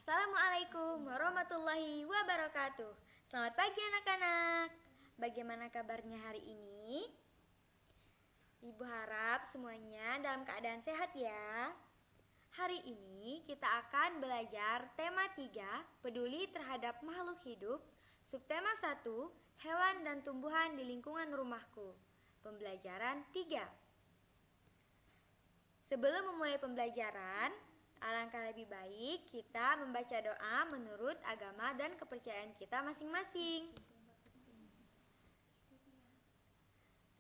Assalamualaikum warahmatullahi wabarakatuh. Selamat pagi anak-anak. Bagaimana kabarnya hari ini? Ibu harap semuanya dalam keadaan sehat ya. Hari ini kita akan belajar tema 3, peduli terhadap makhluk hidup. Subtema 1, hewan dan tumbuhan di lingkungan rumahku. Pembelajaran 3. Sebelum memulai pembelajaran, alangkah lebih baik kita membaca doa menurut agama dan kepercayaan kita masing-masing.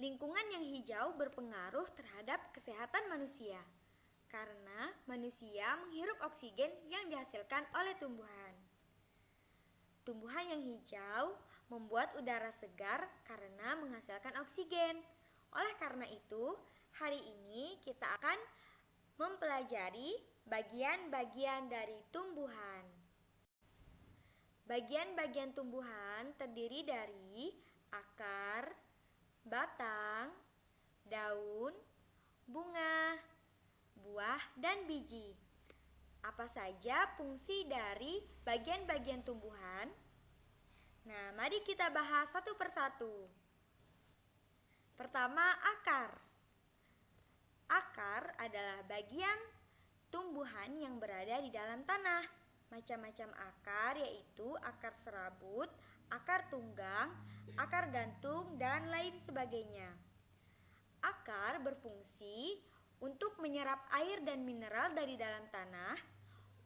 Lingkungan yang hijau berpengaruh terhadap kesehatan manusia, karena manusia menghirup oksigen yang dihasilkan oleh tumbuhan. Tumbuhan yang hijau membuat udara segar karena menghasilkan oksigen. Oleh karena itu, hari ini kita akan mempelajari bagian-bagian dari tumbuhan. Bagian-bagian tumbuhan terdiri dari akar, batang, daun, bunga, buah, dan biji. Apa saja fungsi dari bagian-bagian tumbuhan? Nah, mari kita bahas satu persatu. Pertama, akar. Akar adalah bagian tumbuhan yang berada di dalam tanah. Macam-macam akar yaitu akar serabut, akar tunggang, akar gantung, dan lain sebagainya. Akar berfungsi untuk menyerap air dan mineral dari dalam tanah,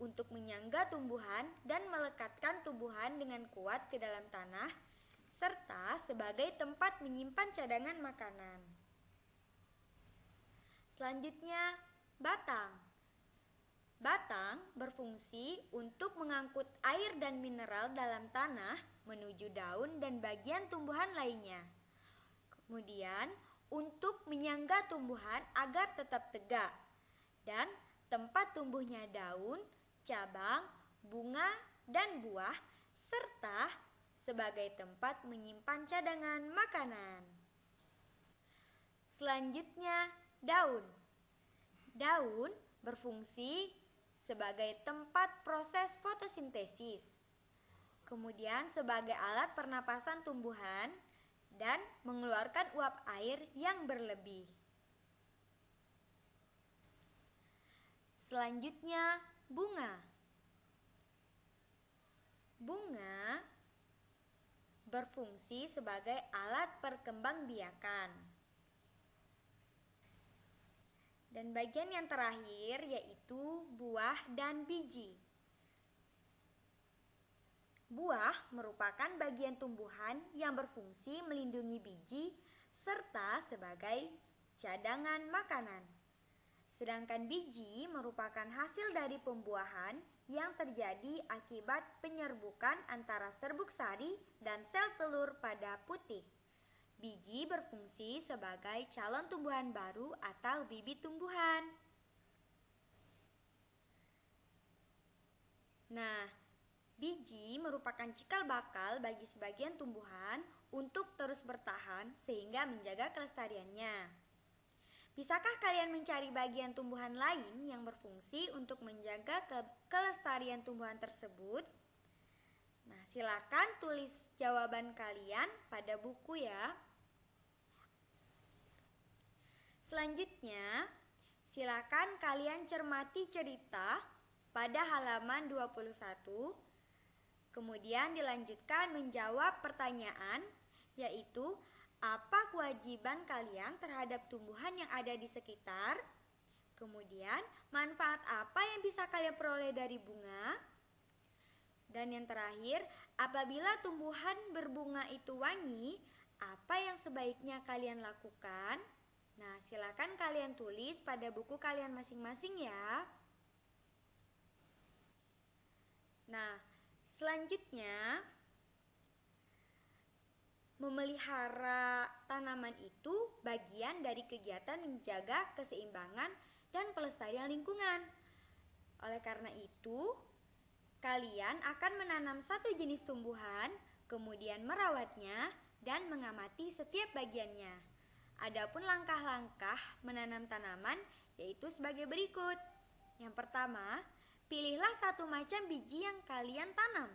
untuk menyangga tumbuhan dan melekatkan tumbuhan dengan kuat ke dalam tanah, serta sebagai tempat menyimpan cadangan makanan. Selanjutnya, batang. Batang berfungsi untuk mengangkut air dan mineral dalam tanah menuju daun dan bagian tumbuhan lainnya. Kemudian, untuk menyangga tumbuhan agar tetap tegak, dan tempat tumbuhnya daun, cabang, bunga, dan buah, serta sebagai tempat menyimpan cadangan makanan. Selanjutnya, daun. Daun berfungsi sebagai tempat proses fotosintesis, kemudian sebagai alat pernapasan tumbuhan, dan mengeluarkan uap air yang berlebih. Selanjutnya, bunga. Bunga berfungsi sebagai alat perkembangbiakan. Dan bagian yang terakhir yaitu buah dan biji. Buah merupakan bagian tumbuhan yang berfungsi melindungi biji serta sebagai cadangan makanan. Sedangkan biji merupakan hasil dari pembuahan yang terjadi akibat penyerbukan antara serbuk sari dan sel telur pada putik. Biji berfungsi sebagai calon tumbuhan baru atau bibit tumbuhan. Nah, biji merupakan cikal bakal bagi sebagian tumbuhan untuk terus bertahan sehingga menjaga kelestariannya. Bisakah kalian mencari bagian tumbuhan lain yang berfungsi untuk menjaga kelestarian tumbuhan tersebut? Nah, silakan tulis jawaban kalian pada buku ya. Selanjutnya, silakan kalian cermati cerita pada halaman 21. Kemudian dilanjutkan menjawab pertanyaan, yaitu apa kewajiban kalian terhadap tumbuhan yang ada di sekitar? Kemudian, manfaat apa yang bisa kalian peroleh dari bunga? Dan yang terakhir, apabila tumbuhan berbunga itu wangi, apa yang sebaiknya kalian lakukan? Nah, silakan kalian tulis pada buku kalian masing-masing ya. Nah, selanjutnya, memelihara tanaman itu bagian dari kegiatan menjaga keseimbangan dan pelestarian lingkungan. Oleh karena itu, kalian akan menanam satu jenis tumbuhan, kemudian merawatnya dan mengamati setiap bagiannya. Adapun langkah-langkah menanam tanaman yaitu sebagai berikut. Yang pertama, Pilihlah satu macam biji yang kalian tanam,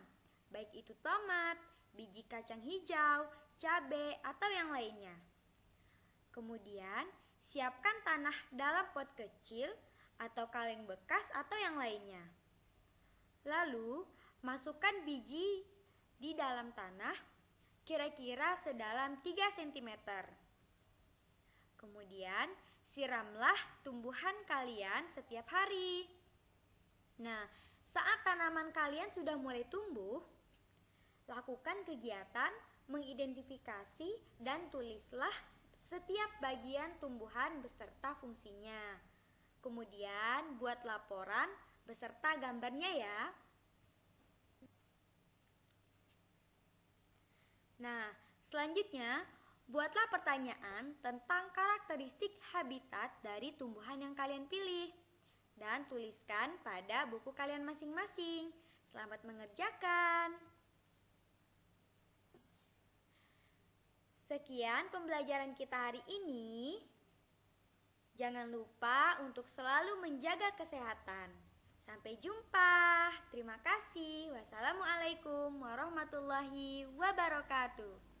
baik itu tomat, biji kacang hijau, cabai, atau yang lainnya. Kemudian, siapkan tanah dalam pot kecil atau kaleng bekas atau yang lainnya. Lalu, masukkan biji di dalam tanah kira-kira sedalam 3 cm. Kemudian, siramlah tumbuhan kalian setiap hari. Nah, saat tanaman kalian sudah mulai tumbuh, lakukan kegiatan mengidentifikasi dan tulislah setiap bagian tumbuhan beserta fungsinya. Kemudian buat laporan beserta gambarnya ya. Nah, selanjutnya buatlah pertanyaan tentang karakteristik habitat dari tumbuhan yang kalian pilih dan tuliskan pada buku kalian masing-masing. Selamat mengerjakan. Sekian pembelajaran kita hari ini. Jangan lupa untuk selalu menjaga kesehatan. Sampai jumpa. Terima kasih. Wassalamualaikum warahmatullahi wabarakatuh.